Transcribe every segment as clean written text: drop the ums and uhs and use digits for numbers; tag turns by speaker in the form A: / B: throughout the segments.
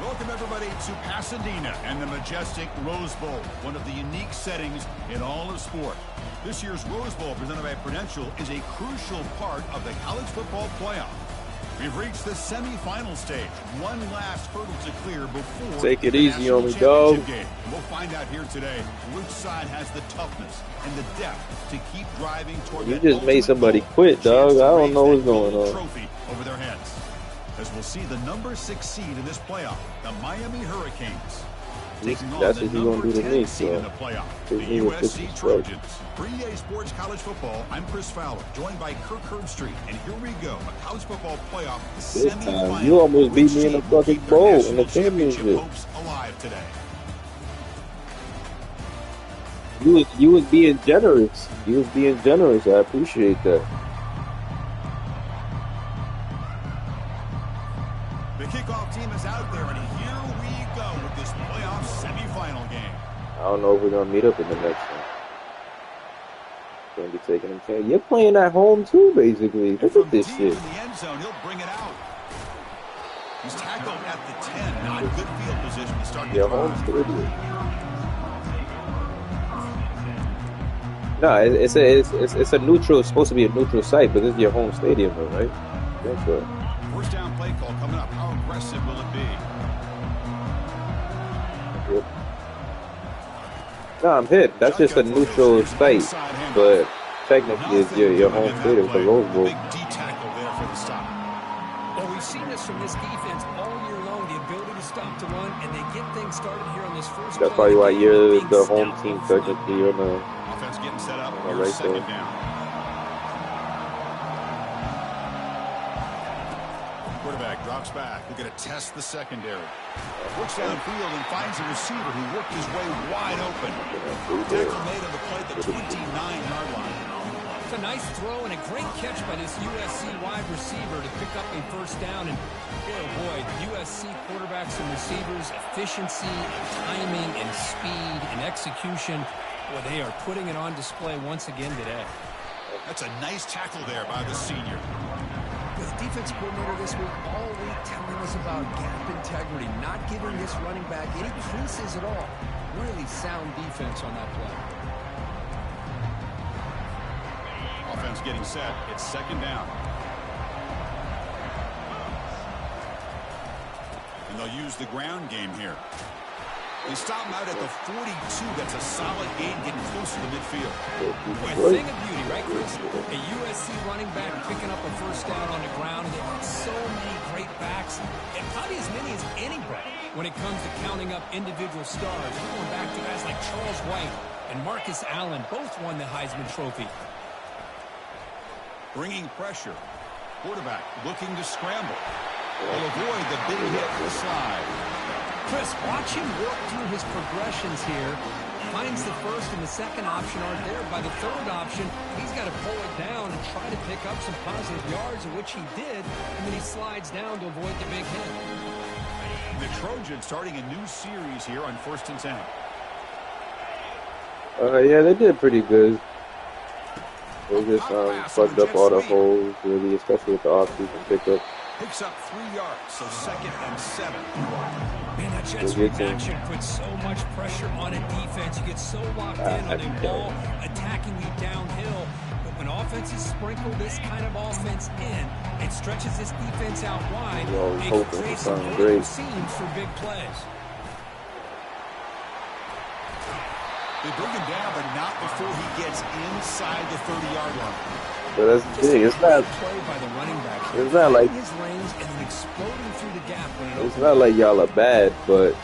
A: Welcome, everybody, to Pasadena and the majestic Rose Bowl, one of the unique settings in all of sport. This year's Rose Bowl, presented by Prudential, is a crucial part of the college football playoff. We've reached the semifinal stage. One last hurdle to clear before
B: take it
A: the
B: easy on me,
A: national
B: dog.
A: championship game. We'll find out here today which side has the toughness and the depth to keep driving toward
B: You
A: that
B: just made somebody
A: goal,
B: quit, dog. I don't know what's going on.
A: Trophy over their heads. As we'll see the number 6 seed in this playoff, the Miami Hurricanes. Taking on the number 10 seed in the playoff, the USC Trojans. For EA Sports College Football, I'm Chris Fowler, joined by Kirk Herbstreit, and here we go, a college football playoff semifinal.
B: You almost beat me in the fucking bowl in the championship.
A: Hopes alive today.
B: You was being generous. You was being generous. I appreciate that.
A: The kickoff team is out there, and here we go with this playoff semifinal game.
B: I don't know if we're gonna meet up in the next one. Gonna be taking him 10. You're playing at home too, basically. Look at this shit.
A: In the end zone, he'll bring it out. He's tackled at the 10. Not good field position to start the
B: home stadium. No, it's a neutral. It's supposed to be a neutral site, but this is your home stadium, though, right? That's right.
A: First down play call coming up. How aggressive will it be?
B: Yep. No, I'm hit. That's just a neutral site, but technically it's your home stadium for Rose Bowl.
A: Big D tackle there for the stop.
C: Well, we've seen this from this defense all year long, the ability to stop the run, and they get things started here on this first.
B: That's probably why you're the home team technically on the
A: offense getting set up.
B: Right
A: second
B: there.
A: down. Quarterback drops back. We're going to test the secondary. Looks downfield and finds a receiver who worked his way wide open. Tackle made on the play at the 29-yard line.
C: It's a nice throw and a great catch by this USC wide receiver to pick up a first down. And boy, USC quarterbacks and receivers, efficiency, timing, and speed and execution. Boy, they are putting it on display once again today.
A: That's a nice tackle there by the senior.
C: With defense coordinator this week, all week telling us about gap integrity, not giving this running back any creases at all. Really sound defense on that play.
A: Offense getting set. It's second down. And they'll use the ground game here. They stop him out at the 42. That's a solid gain, getting closer to midfield.
C: Boy, thing of beauty, right, Chris? A USC running back picking up a first down on the ground. They've got so many great backs, and probably as many as anybody when it comes to counting up individual stars. We're going back to guys like Charles White and Marcus Allen. Both won the Heisman Trophy.
A: Bringing pressure. Quarterback looking to scramble. Will avoid the big hit to the slide.
C: Chris, watch him work through his progressions here. Finds the first and the second option aren't there. By the third option, he's got to pull it down and try to pick up some positive yards, of which he did, and then he slides down to avoid the big hit.
A: The Trojans starting a new series here on 1st and 10.
B: Yeah, they did pretty good. They just plugged up all the holes, really, especially with the off-season pickup.
A: Picks up 3 yards, so 2nd and 7.
C: Man, that Jets reaction puts so much pressure on a defense. You get so locked in on a ball attacking you downhill. But when offenses sprinkle this kind of offense in, it stretches this defense out wide. It creates some great seams for big plays.
A: They bring him down, but not before he gets inside the 30-yard line.
B: But that's the thing. It's not like it's not like y'all are bad, but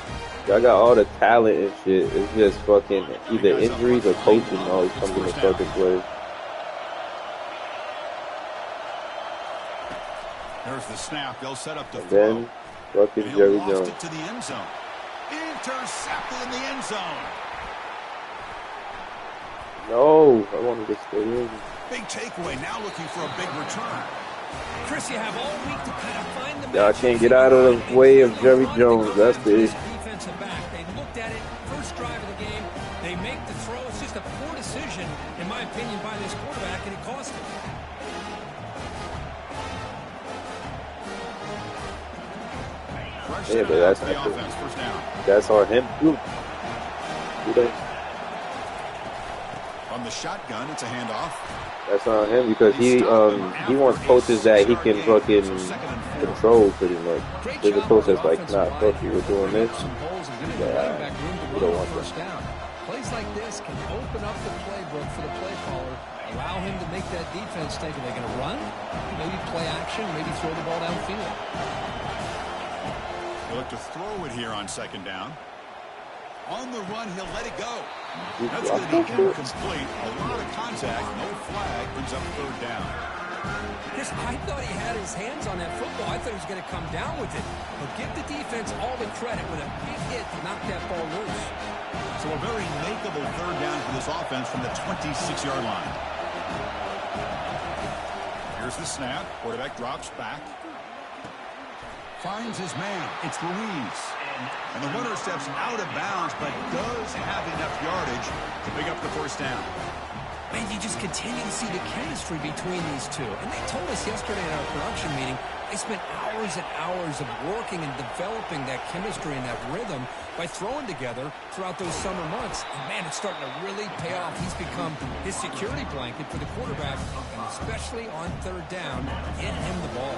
B: y'all got all the talent and shit. It's just fucking either injuries or coaching always comes into fucking play.
A: There's the snap. They'll set up the
B: and
A: throw.
B: Then fucking Jerry Jones.
A: It to the end zone. Intercepted in the end zone.
B: No, I wanted to stay in.
A: Big takeaway. Now looking for a big return.
C: Chris, you have all week to kind of find the
B: y'all can't get out of the way of Jerry Jones. That's the issue.
C: Defensive back. They looked at it first drive of the game. They make the throw. It's just a poor decision, in my opinion, by this quarterback, and it cost him.
B: Yeah, but that's on him too.
A: On the shotgun, it's a handoff.
B: That's on him because he wants coaches that he can fucking control pretty much. There's a coach that's like, nah, fuck you, we're doing this. Yeah, you don't want that.
C: Plays like this can open up the playbook for the play caller, allow him to make that defense think, are they going to run? Maybe play action, maybe throw the ball downfield.
A: He'll look to throw it here on second down. On the run, he'll let it go. That's going to be incomplete. A lot of contact, no flag, brings up third down.
C: Chris, I thought he had his hands on that football. I thought he was going to come down with it. But give the defense all the credit with a big hit to knock that ball loose.
A: So a very makeable third down for this offense from the 26-yard line. Here's the snap. Quarterback drops back. Finds his man. It's Ruiz. And the runner steps out of bounds, but does have enough yardage to pick up the first down.
C: Man, you just continue to see the chemistry between these two. And they told us yesterday in our production meeting, they spent hours and hours of working and developing that chemistry and that rhythm by throwing together throughout those summer months. And, man, it's starting to really pay off. He's become his security blanket for the quarterback, and especially on third down, get him the ball.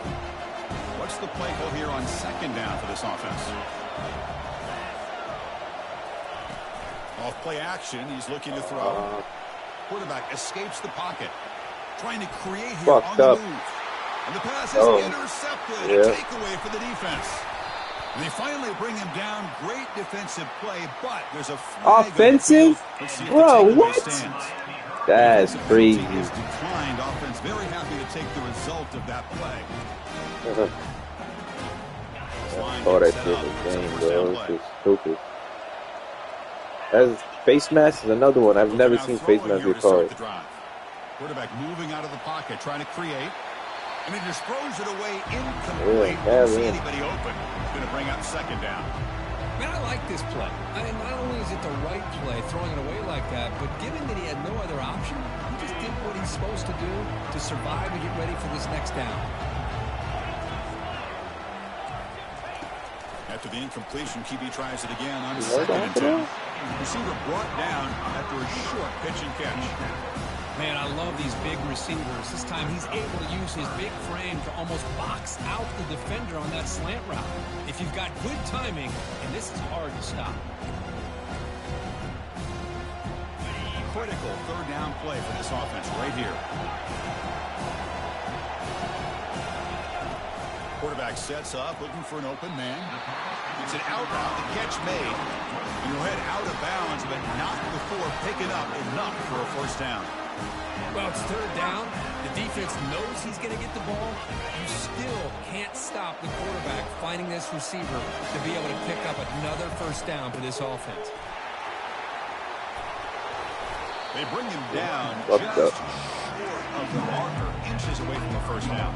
A: What's the play call here on second down for this offense? Off play action, he's looking to throw. Quarterback escapes the pocket. Trying to create here on the move. And the pass is intercepted. A takeaway for the defense. And they finally bring him down. Great defensive play, but there's a flag.
B: Offensive? Bro, what? That's crazy.
A: Declined. Offense very happy to take the result of that play.
B: Oh, that shit was game, bro. It's just stupid. That's face mask is another one. I've never seen face mask get called.
A: Quarterback moving out of the pocket, trying to create. And he just throws it away incomplete. Don't see anybody open. It's going to bring up second down.
C: Man, I like this play. I mean, not only is it the right play, throwing it away like that, but given that he had no other option, he just did what he's supposed to do to survive and get ready for this next down.
A: After the incompletion, QB tries it again on second and 10. Receiver brought down after a short pitch and catch.
C: Man, I love these big receivers. This time he's able to use his big frame to almost box out the defender on that slant route. If you've got good timing, and this is hard to stop.
A: Critical third down play for this offense right here. Quarterback sets up, looking for an open man. It's an out route, the catch made. And he'll head out of bounds, but not before picking up enough for a first down.
C: Well, it's third down. The defense knows he's going to get the ball. You still can't stop the quarterback finding this receiver to be able to pick up another first down for this offense.
A: They bring him down just short of the marker, inches away from a first down.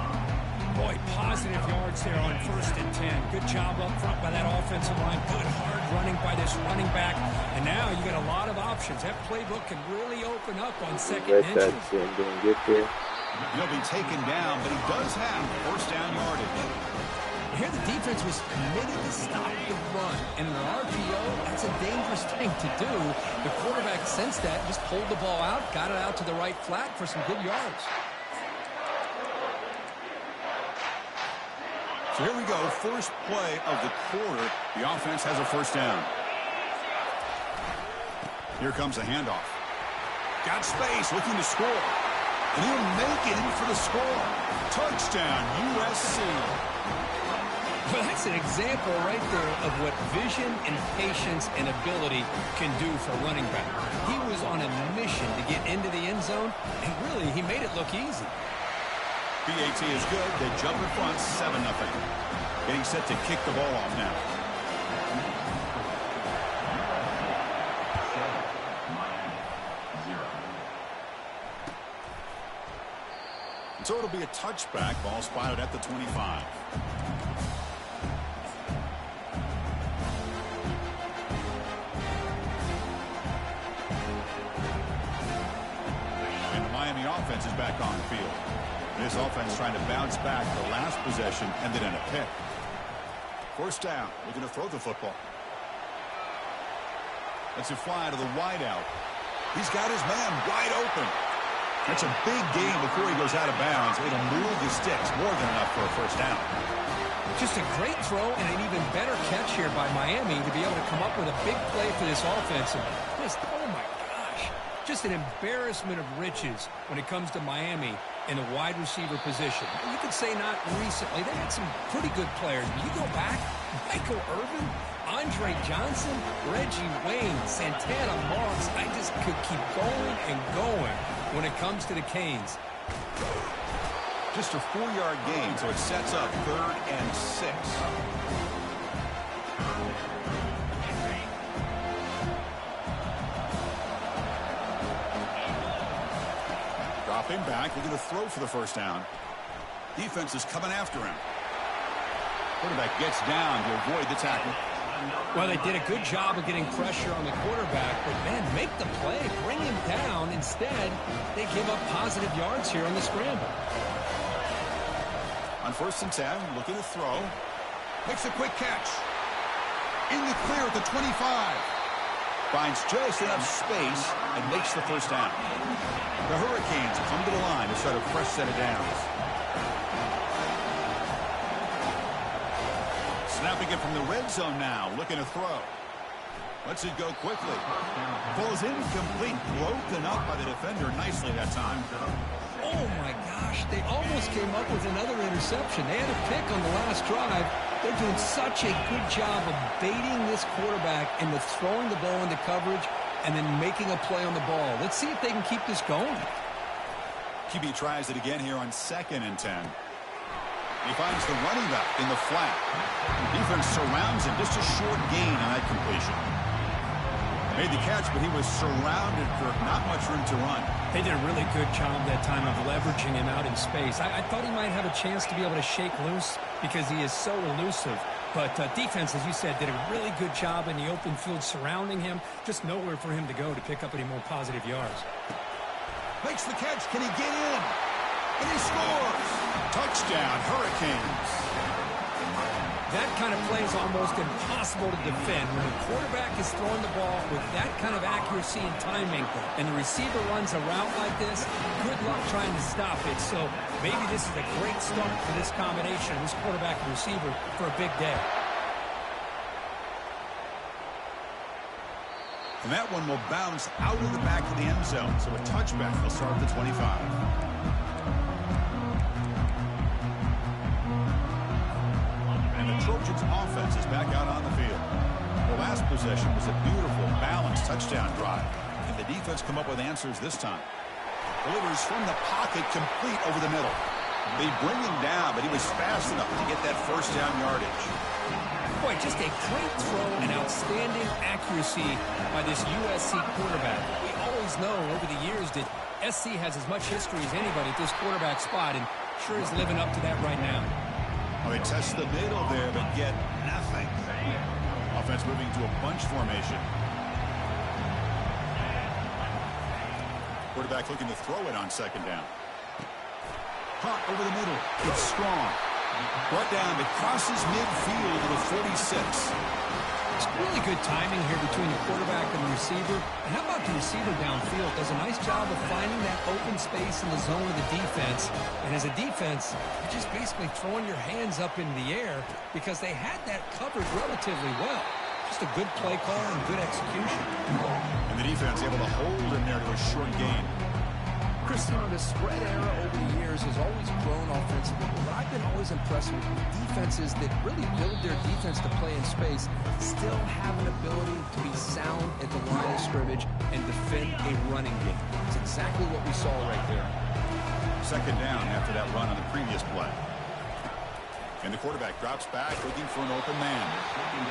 C: Boy, positive yards there on 1st and 10. Good job up front by that offensive line. Good hard running by this running back. And now you got a lot of options. That playbook can really open up on second and inches.
A: He'll be taken down, but he does have first down yardage.
C: Here the defense was committed to stop the run. And in an RPO, that's a dangerous thing to do. The quarterback sensed that, just pulled the ball out, got it out to the right flat for some good yards.
A: So here we go, first play of the quarter. The offense has a first down. Here comes a handoff. Got space, looking to score. And he'll make it in for the score. Touchdown, USC.
C: Well, that's an example right there of what vision and patience and ability can do for a running back. He was on a mission to get into the end zone, and really, he made it look easy.
A: BAT is good. They jump in front, 7-0. Getting set to kick the ball off now. And so it'll be a touchback. Ball spotted at the 25. And the Miami offense is back on the field. This offense trying to bounce back. The last possession ended in a pick. First down. Looking to throw the football. That's a fly to the wideout. He's got his man wide open. That's a big gain before he goes out of bounds. It'll move the sticks. More than enough for a first down.
C: Just a great throw and an even better catch here by Miami to be able to come up with a big play for this offense. And just, oh my gosh, just an embarrassment of riches when it comes to Miami in a wide receiver position. You could say not recently. They had some pretty good players. But you go back, Michael Irvin, Andre Johnson, Reggie Wayne, Santana Moss. I just could keep going and going when it comes to the Canes.
A: Just a 4-yard gain, so it sets up 3rd and 6. Dropping back, looking to throw for the first down. Defense is coming after him. Quarterback gets down to avoid the tackle.
C: Well, they did a good job of getting pressure on the quarterback, but, man, make the play, bring him down. Instead, they give up positive yards here on the scramble.
A: On 1st and 10, looking to throw. Makes a quick catch. In the clear at the 25. Finds just enough space and makes the first down. The Hurricanes come to the line to start a fresh set of downs. Snapping it from the red zone now, looking to throw. Lets it go quickly. Falls incomplete, broken up by the defender nicely that time.
C: Oh, my gosh, they almost came up with another interception. They had a pick on the last drive. They're doing such a good job of baiting this quarterback into throwing the ball into coverage and then making a play on the ball. Let's see if they can keep this going.
A: QB tries it again here on 2nd and 10. He finds the running back in the flat. Defense surrounds him. Just a short gain on that completion. Made the catch, but he was surrounded for not much room to run.
C: They did a really good job that time of leveraging him out in space. I thought he might have a chance to be able to shake loose because he is so elusive. But defense, as you said, did a really good job in the open field surrounding him. Just nowhere for him to go to pick up any more positive yards.
A: Makes the catch. Can he get in? And he scores! Touchdown, Hurricanes.
C: That kind of play is almost impossible to defend. When the quarterback is throwing the ball with that kind of accuracy and timing, and the receiver runs a route like this, good luck trying to stop it. So maybe this is a great start for this combination, this quarterback and receiver, for a big day.
A: And that one will bounce out of the back of the end zone. So a touchback will start at the 25. Trojans offense is back out on the field. The last possession was a beautiful, balanced touchdown drive. And the defense come up with answers this time. Delivers from the pocket, complete over the middle. They bring him down, but he was fast enough to get that first down yardage.
C: Boy, just a great throw and outstanding accuracy by this USC quarterback. We always know over the years that SC has as much history as anybody at this quarterback spot, and sure is living up to that right now.
A: Well, they test the middle there, but get nothing. Offense moving to a bunch formation. Quarterback looking to throw it on 2nd down. Caught over the middle. It's strong. Brought down, but crosses midfield to the 46.
C: It's really good timing here between the quarterback and the receiver. And how about the receiver downfield? Does a nice job of finding that open space in the zone of the defense. And as a defense, you're just basically throwing your hands up in the air because they had that covered relatively well. Just a good play call and good execution.
A: And the defense able to hold him there to a short gain.
C: Chris, you know, the spread era over the years has always grown offensively, but I've been always impressed with defenses that really build their defense to play in space, still have an ability to be sound at the line of scrimmage and defend a running game. It's exactly what we saw right there.
A: 2nd down after that run on the previous play. And the quarterback drops back looking for an open man.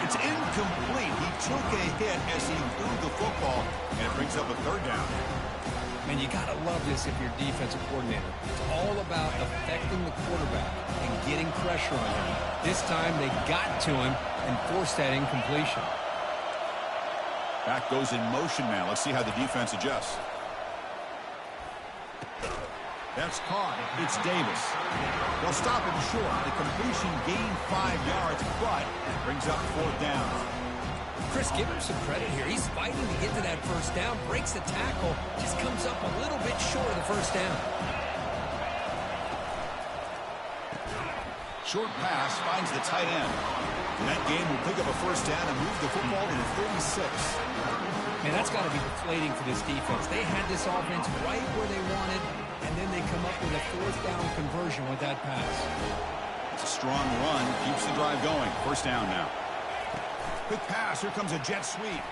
A: It's incomplete. He took a hit as he threw the football, and it brings up a 3rd down.
C: And you got to love this if you're a defensive coordinator. It's all about affecting the quarterback and getting pressure on him. This time they got to him and forced that incompletion.
A: Back goes in motion now. Let's see how the defense adjusts. That's caught. It's Davis. They'll stop him short. The completion gained 5 yards, but brings up 4th down.
C: Chris, give him some credit here. He's fighting to get to that 1st down, breaks the tackle, just comes up a little bit short of the 1st down.
A: Short pass finds the tight end. And that game will pick up a 1st down and move the football to the 36.
C: Man, that's got to be deflating for this defense. They had this offense right where they wanted, and then they come up with a 4th down conversion with that pass.
A: It's a strong run. Keeps the drive going. 1st down now. Quick pass. Here comes a jet sweep.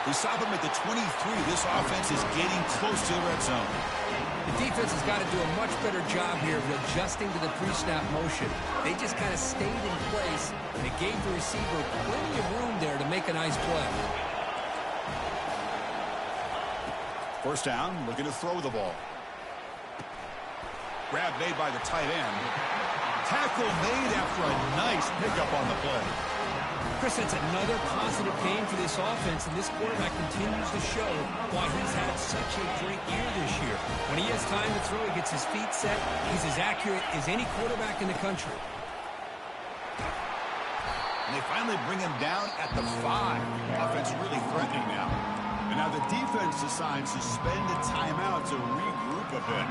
A: They stop him at the 23. This offense is getting close to the red zone.
C: The defense has got to do a much better job here of adjusting to the pre-snap motion. They just kind of stayed in place, and it gave the receiver plenty of room there to make a nice play.
A: 1st down, looking to throw the ball. Grab made by the tight end. Tackle made after a nice pickup on the play.
C: Chris, that's another positive game for this offense, and this quarterback continues to show why he's had such a great year this year. When he has time to throw, he gets his feet set. He's as accurate as any quarterback in the country.
A: And they finally bring him down at the 5. Offense really threatening now. And now the defense decides to spend a timeout to regroup a bit.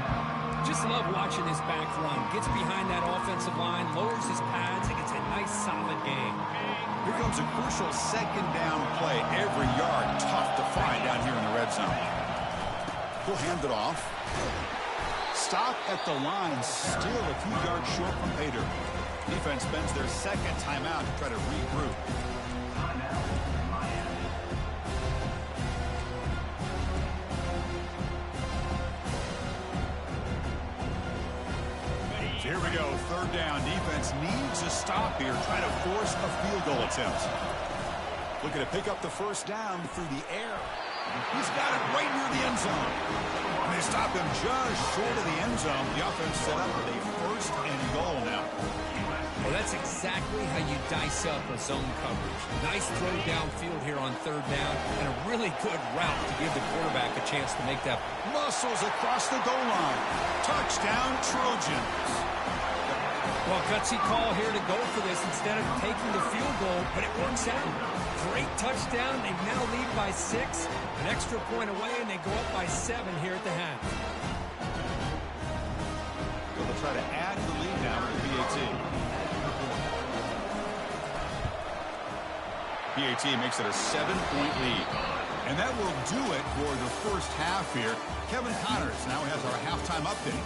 C: Just love watching this back run. Gets behind that offensive line, lowers his pads, and gets a nice solid game.
A: Here comes a crucial 2nd down play. Every yard tough to find down here in the red zone. He'll hand it off. Stop at the line, still a few yards short from pay dirt. Defense spends their 2nd timeout to try to regroup. Here we go, 3rd down. Defense needs a stop here, trying to force a field goal attempt. Looking to pick up the 1st down through the air. He's got it right near the end zone. And they stop him just short of the end zone. The offense set up with a 1st and goal now.
C: Well, that's exactly how you dice up a zone coverage. Nice throw downfield here on 3rd down, and a really good route to give the quarterback a chance to make that.
A: Muscles across the goal line. Touchdown, Trojans.
C: Well, gutsy call here to go for this instead of taking the field goal, but it works out. Great touchdown. They now lead by 6. An extra point away, and they go up by 7 here at the half.
A: So they'll try to add to the lead now with the PAT. PAT makes it a 7-point lead. And that will do it for the 1st half here. Kevin Connors now has our halftime update.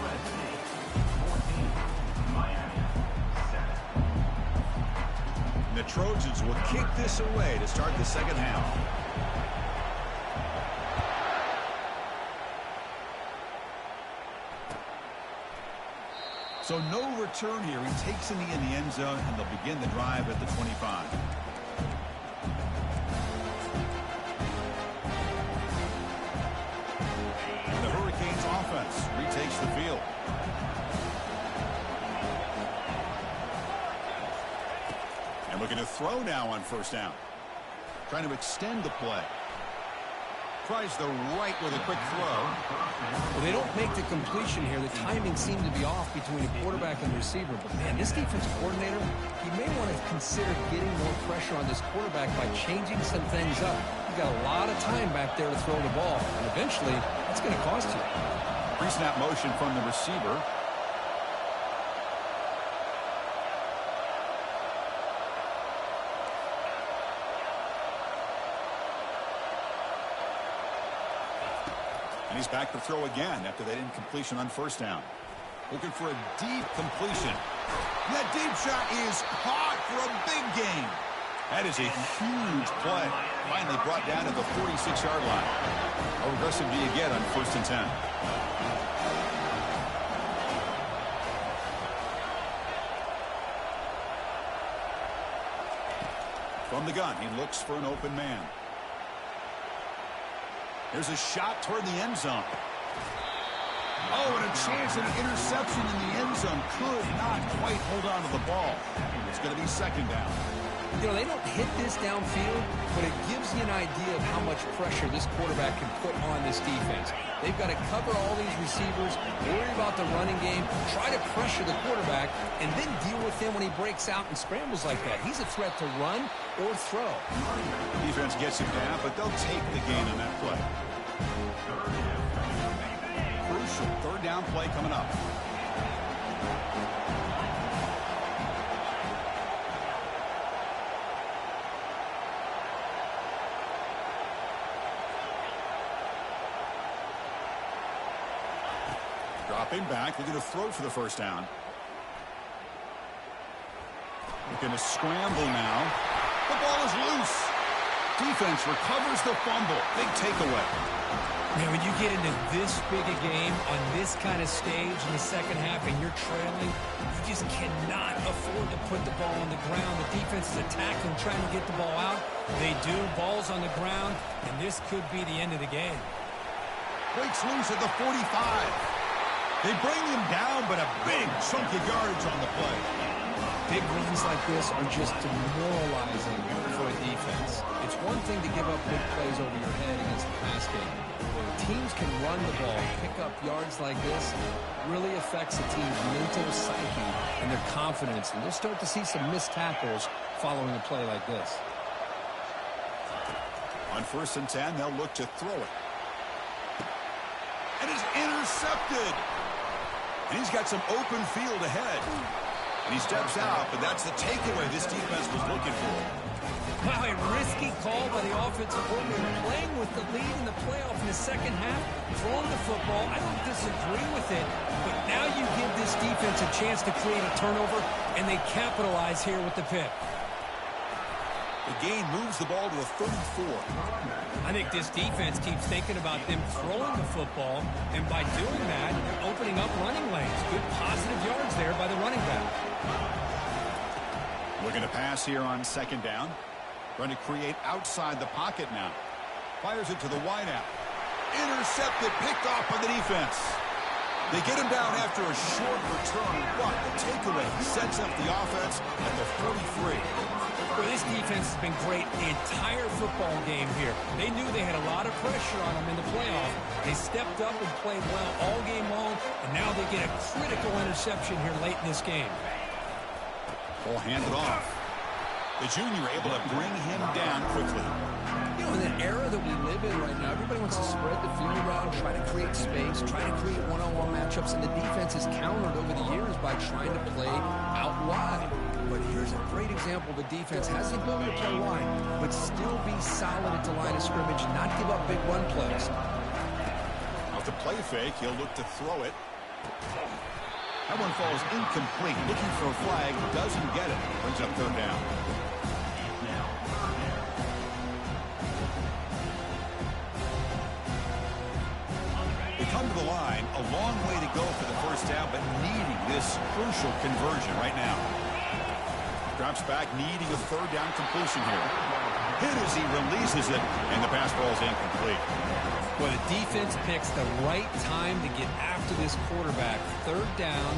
A: The Trojans will kick this away to start the 2nd half. So no return here. He takes in the end zone, and they'll begin the drive at the 25. And the Hurricanes offense retakes the field. Looking to throw now on 1st down. Trying to extend the play. Tries the right with a quick throw.
C: Well, they don't make the completion here. The timing seemed to be off between the quarterback and the receiver. But, man, this defensive coordinator, he may want to consider getting more pressure on this quarterback by changing some things up. You've got a lot of time back there to throw the ball. And eventually, that's going to cost you.
A: Pre-snap motion from the receiver. He's back to throw again after that incompletion on 1st down. Looking for a deep completion. And that deep shot is caught for a big gain. That is a huge play. Finally brought down to the 46-yard line. How aggressive do you get on 1st and 10? From the gun, he looks for an open man. There's a shot toward the end zone. Oh, and a chance at an interception in the end zone. Could not quite hold on to the ball. It's going to be 2nd down.
C: You know, they don't hit this downfield, but it gives you an idea of how much pressure this quarterback can put on this defense. They've got to cover all these receivers, worry about the running game, try to pressure the quarterback, and then deal with him when he breaks out and scrambles like that. He's a threat to run or throw.
A: Defense gets him down, but they'll take the gain on that play. Crucial third down play coming up. Dropping back, looking to throw for the first down. Looking to scramble now. The ball is loose. Defense recovers the fumble. Big takeaway.
C: Man, when you get into this big a game on this kind of stage in the second half and you're trailing, you just cannot afford to put the ball on the ground. The defense is attacking, trying to get the ball out. They do. Ball's on the ground, and this could be the end of the game.
A: Breaks loose at the 45. They bring him down, but a big chunk of yardage on the play.
C: Big runs like this are just demoralizing for a defense. It's one thing to give up big plays over your head against the pass game. When teams can run the ball, pick up yards like this, really affects a team's mental psyche and their confidence. And you'll start to see some missed tackles following a play like this.
A: On 1st and 10, they'll look to throw it. And it's intercepted. And he's got some open field ahead. And he steps out, but that's the takeaway this defense was looking for.
C: Wow, a risky call by the offensive coordinator, playing with the lead in the playoff in the second half, throwing the football. I don't disagree with it, but now you give this defense a chance to create a turnover, and they capitalize here with the pick.
A: The gain moves the ball to a 34.
C: I think this defense keeps thinking about them throwing the football, and by doing that, they're opening up running lanes. Good positive yards there by the running back.
A: Looking to pass here on 2nd down. Trying to create outside the pocket now. Fires it to the wideout. Intercepted, picked off by the defense. They get him down after a short return, but the takeaway sets up the offense at the 43.
C: Well, this defense has been great the entire football game here. They knew they had a lot of pressure on them in the playoff. They stepped up and played well all game long, and now they get a critical interception here late in this game.
A: Ball handed off. The junior able to bring him down quickly.
C: You know, in the era that we live in right now, everybody wants to spread the field around, try to create space, try to create one-on-one matchups, and the defense has countered over the years by trying to play out wide. But here's a great example. The defense has the ability to play wide, but still be solid at the line of scrimmage, not give up big run plays.
A: Off the play fake, he'll look to throw it. That one falls incomplete. Looking for a flag, doesn't get it. Brings up 3rd down. They come to the line, a long way to go for the first down, but needing this crucial conversion right now. Drops back, needing a 3rd down completion here. Hit as he releases it, and the pass ball is incomplete.
C: Well, the defense picks the right time to get after this quarterback. 3rd down,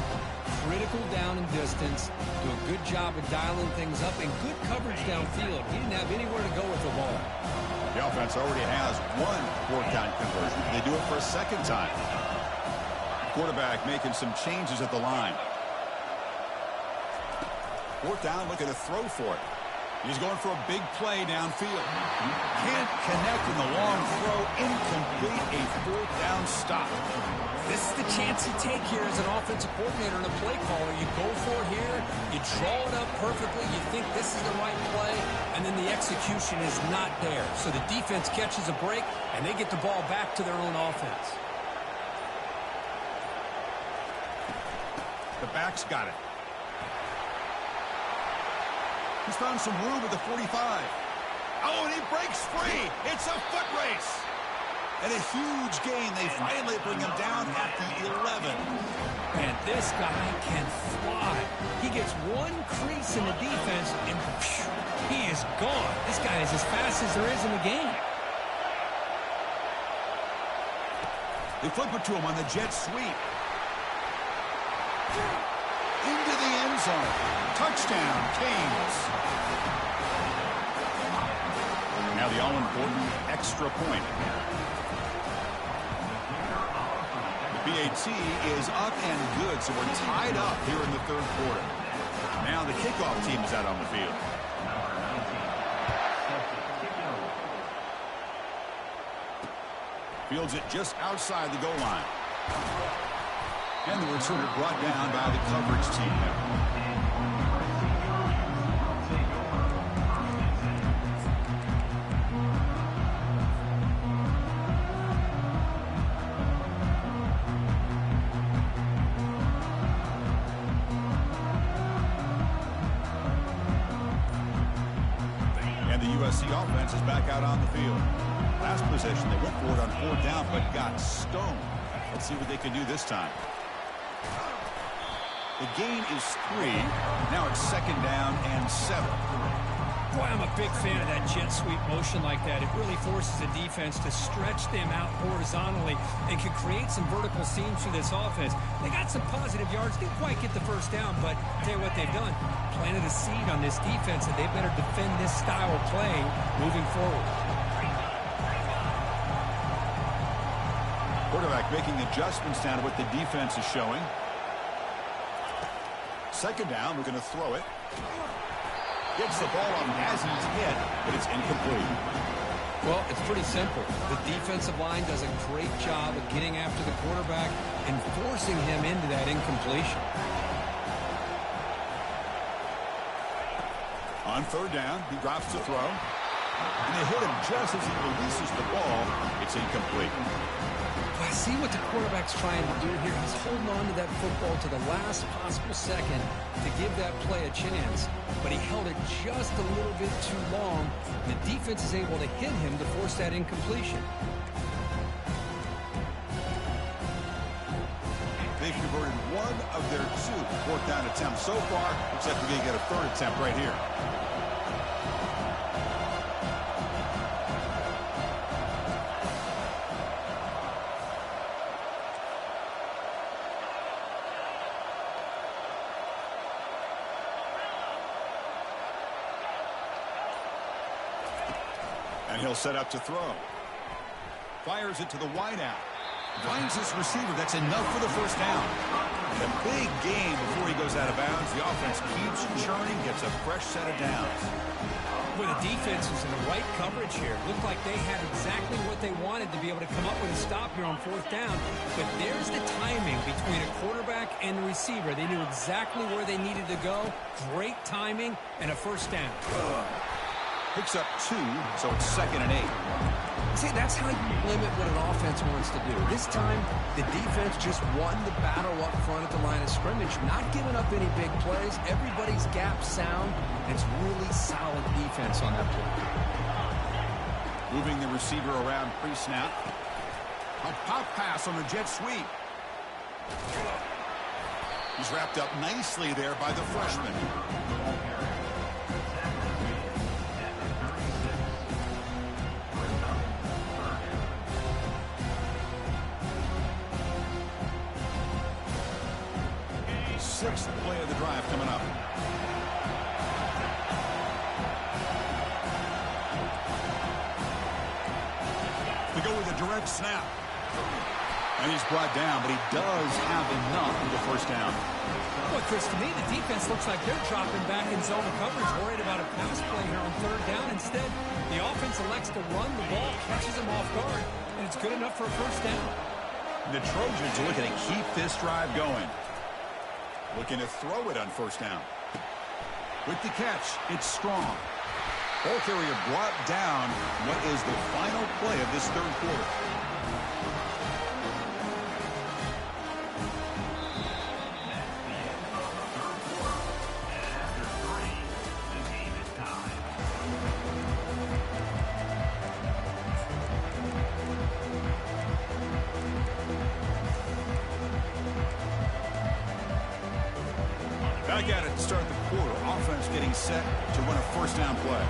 C: critical down and distance. Do a good job of dialing things up, and good coverage downfield. He didn't have anywhere to go with the ball.
A: The offense already has one 4th down conversion. They do it for a 2nd time. Quarterback making some changes at the line. 4th down, looking to throw for it. He's going for a big play downfield. Can't connect in the long throw. Incomplete, a 4th down stop.
C: This is the chance you take here as an offensive coordinator and a play caller. You go for it here. You draw it up perfectly. You think this is the right play, and then the execution is not there. So the defense catches a break, and they get the ball back to their own offense.
A: The back's got it. He's found some room at the 45. Oh, and he breaks free. It's a foot race. And a huge gain. They finally bring him down at the 11.
C: And this guy can fly. He gets one crease in the defense, and phew, he is gone. This guy is as fast as there is in the game.
A: They flip it to him on the jet sweep. Into the end zone. Touchdown, Canes. the all-important extra point. The PAT is up and good, so we're tied up here in the third quarter. Now the kickoff team is out on the field. Fields it just outside the goal line. And the returner brought down by the coverage team there. And the USC offense is back out on the field. Last possession, they went for it on 4th down, but got stoned. Let's see what they can do this time. The gain is 3. Now it's 2nd down and 7.
C: Boy, I'm a big fan of that jet sweep motion like that. It really forces the defense to stretch them out horizontally and can create some vertical seams through this offense. They got some positive yards. Didn't quite get the 1st down, but I'll tell you what they've done. Planted a seed on this defense, and they better defend this style of playing moving forward.
A: Quarterback making adjustments down to what the defense is showing. 2nd down, we're going to throw it. Gets the ball on as he's hit, but it's incomplete.
C: Well, it's pretty simple. The defensive line does a great job of getting after the quarterback and forcing him into that incompletion.
A: On 3rd down, he drops the throw. And they hit him just as he releases the ball. It's incomplete.
C: I see what the quarterback's trying to do here. He's holding on to that football to the last possible second to give that play a chance. But he held it just a little bit too long. The defense is able to hit him to force that incompletion.
A: They've converted 1 of their 2 4th down attempts so far. Looks like we're going to get a 3rd attempt right here. And he'll set up to throw. Fires it to the wideout. Finds his receiver. That's enough for the 1st down. And a big gain before he goes out of bounds. The offense keeps churning, gets a fresh set of downs.
C: Well, the defense is in the right coverage here. Looked like they had exactly what they wanted to be able to come up with a stop here on 4th down. But there's the timing between a quarterback and the receiver. They knew exactly where they needed to go. Great timing and a 1st down.
A: Picks up 2, so it's 2nd and 8.
C: See, that's how you limit what an offense wants to do. This time, the defense just won the battle up front at the line of scrimmage, not giving up any big plays. Everybody's gap sound. It's really solid defense on that play.
A: Moving the receiver around pre-snap. A pop pass on the jet sweep. He's wrapped up nicely there by the freshman. Sixth play of the drive coming up. They go with a direct snap. And he's brought down, but he does have enough for the 1st down.
C: Well, Chris, to me, the defense looks like they're dropping back in zone coverage, worried about a pass play here on 3rd down. Instead, the offense elects to run the ball, catches them off guard, and it's good enough for a 1st down.
A: The Trojans are looking to keep this drive going. Looking to throw it on 1st down. With the catch, it's Strong. Ball carrier brought down. What is the final play of this 3rd quarter? Back at it to start the quarter. Offense getting set to run a 1st down play.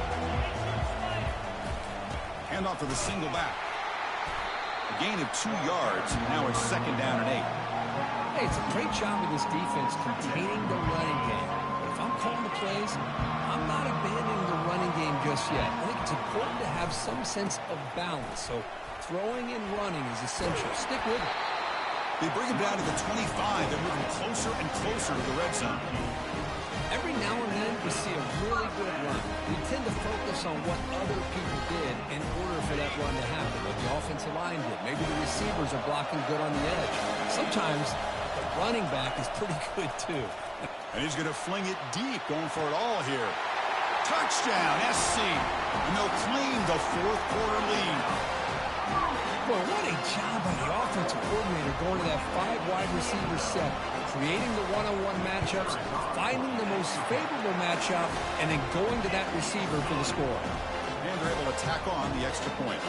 A: Handoff to the single back. A gain of 2 yards. Now it's 2nd down and 8.
C: Hey, it's a great job of this defense containing the running game. But if I'm calling the plays, I'm not abandoning the running game just yet. I think It's important to have some sense of balance, so throwing and running is essential. Stick with it.
A: They bring him down to the 25. They're moving closer and closer to the red zone.
C: Every now and then we see a really good run. We tend to focus on what other people did in order for that run to happen, what the offensive line did. Maybe the receivers are blocking good on the edge. Sometimes the running back is pretty good too.
A: And he's going to fling it deep, going for it all here. Touchdown, SC. And they'll claim the fourth quarter lead.
C: Boy, what a job by the offensive coordinator going to that 5 wide receiver set, creating the one-on-one matchups, finding the most favorable matchup, and then going to that receiver for the score.
A: And they're able to tack on the extra point.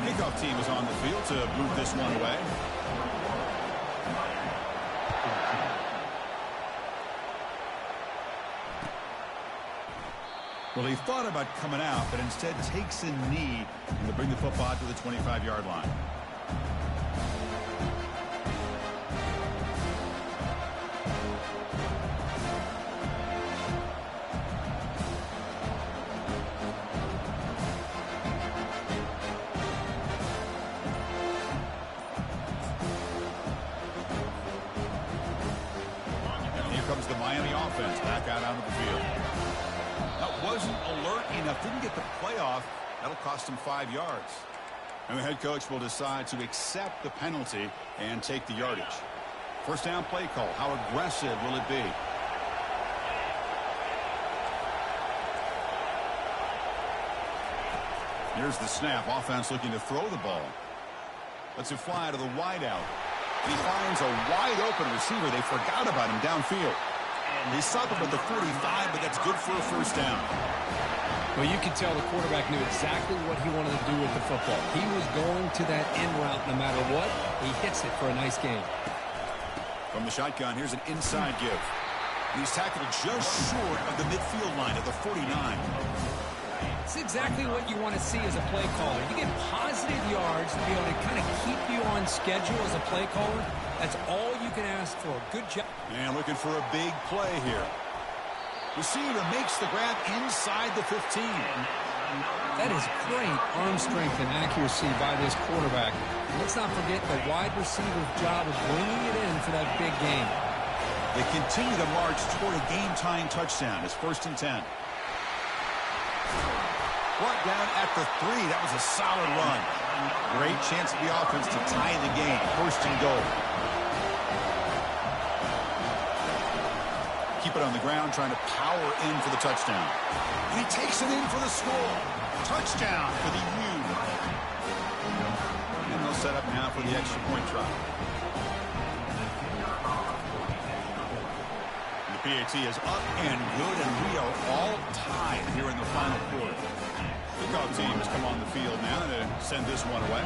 A: Kickoff team is on the field to move this one away. Well, he thought about coming out, but instead takes a knee to bring the football to the 25-yard line. And here comes the Miami offense back out onto the field. Wasn't alert enough, didn't get the playoff. That'll cost him 5 yards. And the head coach will decide to accept the penalty and take the yardage. First down play call. How aggressive will it be? Here's the snap. Offense looking to throw the ball. Lets it fly to the wideout. He finds a wide open receiver. They forgot about him downfield. He stopped him at the 45, but that's good for a first down.
C: Well, you can tell the quarterback knew exactly what he wanted to do with the football. He was going to that in route no matter what. He hits it for a nice gain.
A: From the shotgun, here's an inside give. He's tackled just short of the midfield line at the 49.
C: It's exactly what you want to see as a play caller. You get positive yards to be able to kind of keep you on schedule as a play caller. That's all you can ask for. Good job.
A: And looking for a big play here. Receiver makes the grab inside the 15.
C: That is great arm strength and accuracy by this quarterback. Let's not forget the wide receiver's job of bringing it in for that big game.
A: They continue to march toward a game-tying touchdown. It's 1st and 10. Brought down at the 3. That was a solid run. Great chance for the offense to tie the game. 1st and goal. Keep it on the ground, trying to power in for the touchdown. And he takes it in for the score. Touchdown for the U. And they'll set up now for the extra point try. The PAT is up and good, and we are all tied here in the final quarter. Kickoff team has come on the field now to send this one away.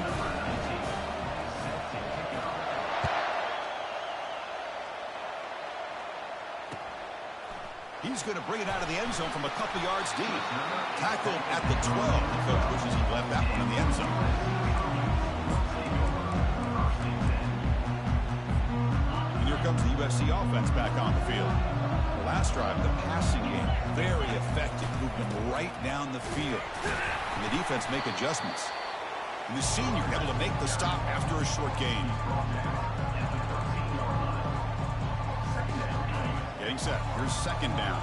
A: He's going to bring it out of the end zone from a couple yards deep. Tackled at the 12. The coach wishes he left that one in the end zone. And here comes the USC offense back on the field. The last drive, the passing game, very effective. Movement right down the field. And the defense make adjustments. And the senior able to make the stop after a short gain. Getting set. Here's 2nd down.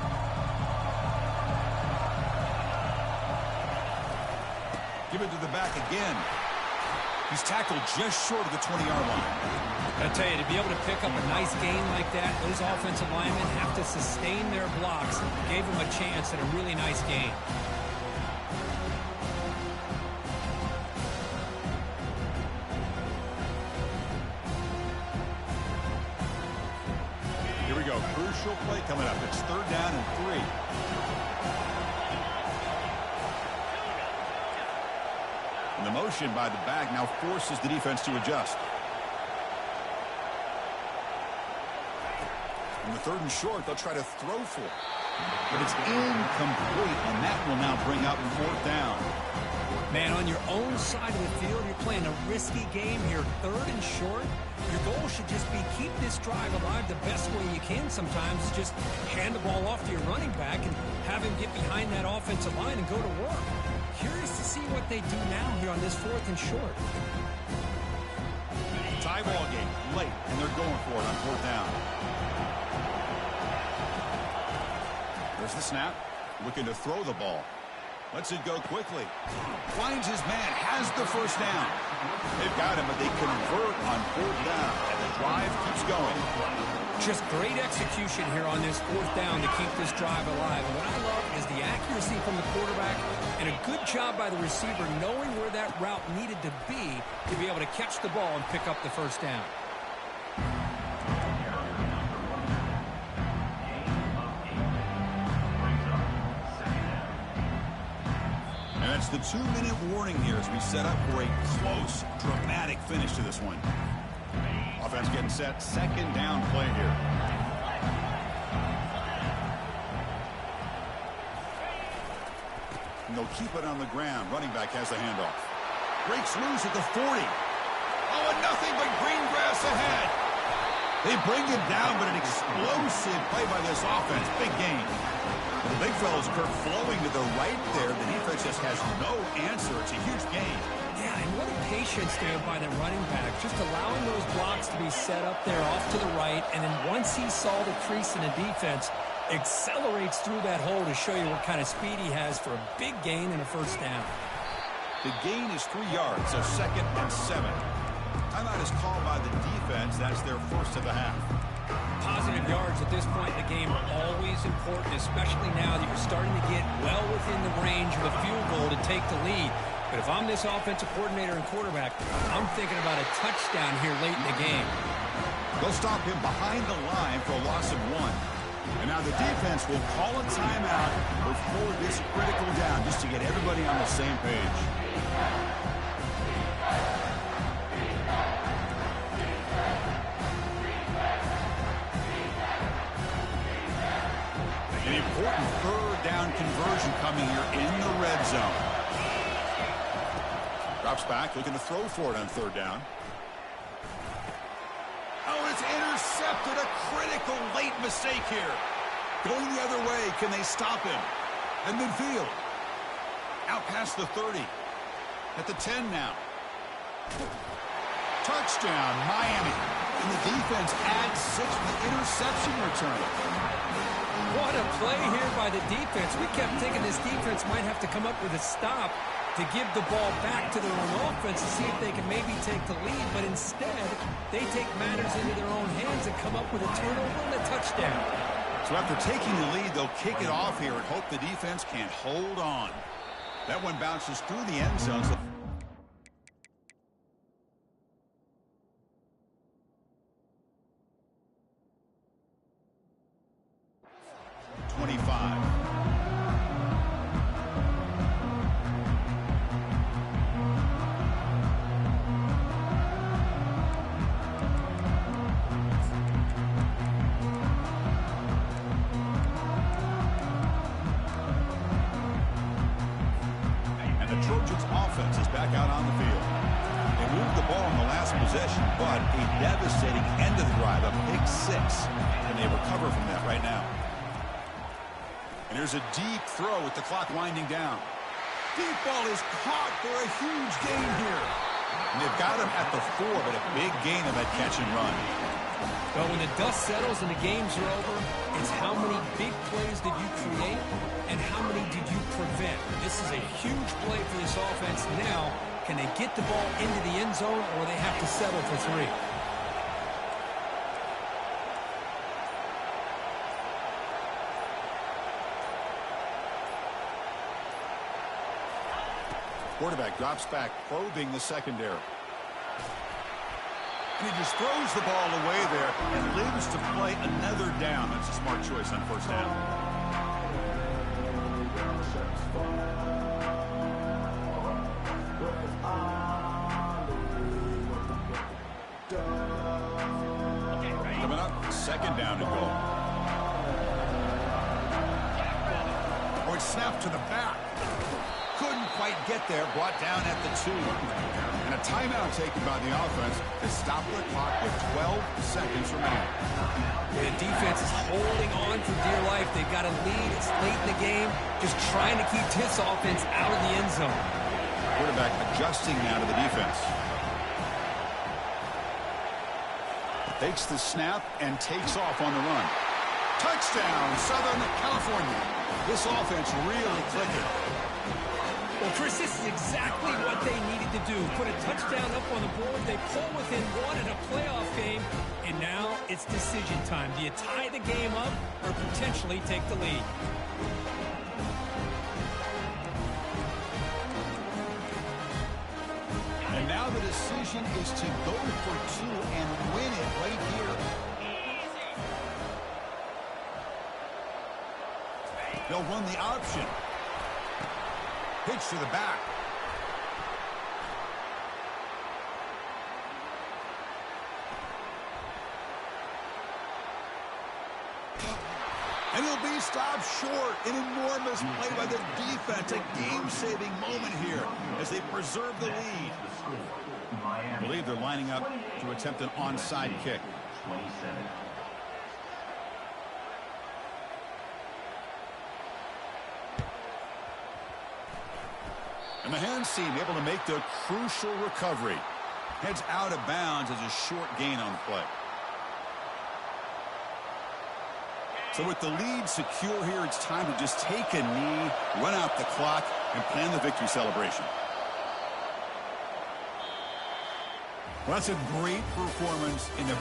A: Give it to the back again. He's tackled just short of the 20-yard line.
C: I tell you, to be able to pick up a nice gain like that, those offensive linemen have to sustain their blocks. Gave him a chance at a really nice gain.
A: Here we go. Crucial play coming up. It's 3rd down and 3. And the motion by the back now forces the defense to adjust. In the 3rd and short, they'll try to throw for it. But it's incomplete on that will now bring up 4th down.
C: Man, on your own side of the field, you're playing a risky game here. 3rd and short. Your goal should just be keep this drive alive the best way you can sometimes. Just hand the ball off to your running back and have him get behind that offensive line and go to work. Curious to see what they do now here on this 4th and short.
A: Tie ball game late, and they're going for it on 4th down. There's the snap. Looking to throw the ball. Lets it go quickly. Finds his man. Has the first down. They've got him, but they convert on 4th down. And the drive keeps going.
C: Just great execution here on this 4th down to keep this drive alive. And what I love is the accuracy from the quarterback and a good job by the receiver knowing where that route needed to be able to catch the ball and pick up the first down.
A: And it's the 2-minute warning here as we set up for a close, dramatic finish to this one. Offense getting set. 2nd down play here. And they'll keep it on the ground. Running back has the handoff. Breaks loose at the 40. Oh, and nothing but green grass ahead. They bring him down, but an explosive play by this offense. Big gain. And the big fellow's Kirk flowing to the right there. The defense just has no answer. It's a huge gain.
C: Yeah, and what a patience there by the running back. Just allowing those blocks to be set up there off to the right. And then once he saw the crease in the defense, accelerates through that hole to show you what kind of speed he has for a big gain and a first down.
A: The gain is 3 yards, so 2nd and 7. Timeout is called by the defense. That's their first of the half.
C: Positive yards at this point in the game are always important, especially now that you're starting to get well within the range of a field goal to take the lead. But if I'm this offensive coordinator and quarterback, I'm thinking about a touchdown here late in the game.
A: They'll stop him behind the line for a loss of 1. And now the defense will call a timeout before this critical down just to get everybody on the same page. An important 3rd down conversion coming here in the red zone. Drops back, looking to throw for it on 3rd down. Oh, it's intercepted. A critical late mistake here. Going the other way. Can they stop him? At midfield. Out past the 30. At the 10 now. Touchdown, Miami. And the defense adds 6 with the interception return.
C: What a play here by the defense. We kept thinking this defense might have to come up with a stop to give the ball back to their own offense to see if they can maybe take the lead. But instead, they take matters into their own hands and come up with a turnover and a touchdown.
A: So after taking the lead, they'll kick it off here and hope the defense can't hold on. That one bounces through the end zone. 25. And the Trojans offense is back out on the field. They moved the ball in the last possession, but a devastating end of the drive, a pick 6. And they recover from that right now. And here's a deep throw with the clock winding down. Deep ball is caught for a huge gain here. And they've got him at the 4, but a big gain on that catch and run.
C: Well, when the dust settles and the games are over, it's how many big plays did you create and how many did you prevent. This is a huge play for this offense. Now, can they get the ball into the end zone or they have to settle for 3?
A: Quarterback drops back, probing the secondary. And he just throws the ball away there and lives to play another down. That's a smart choice on first down. Coming up, 2nd down and goal. it's snapped to the back. Couldn't quite get there, brought down at the 2. And a timeout taken by the offense to stop the clock with 12 seconds remaining.
C: The defense is holding on for dear life. They've got a lead. It's late in the game. Just trying to keep this offense out of the end zone.
A: Quarterback adjusting now to the defense. Takes the snap and takes off on the run. Touchdown, Southern California. This offense really clicking.
C: Well, Chris, this is exactly what they needed to do. Put a touchdown up on the board. They pull within one in a playoff game. And now it's decision time. Do you tie the game up or potentially take the lead?
A: And now the decision is to go for 2 and win it right here. They'll run the option. Pitch to the back. And he'll be stopped short. An enormous play by the defense. A game-saving moment here as they preserve the lead. I believe they're lining up to attempt an onside kick. And the hands team able to make the crucial recovery. Heads out of bounds as a short gain on the play. So with the lead secure here, it's time to just take a knee, run out the clock, and plan the victory celebration. Well, that's a great performance in the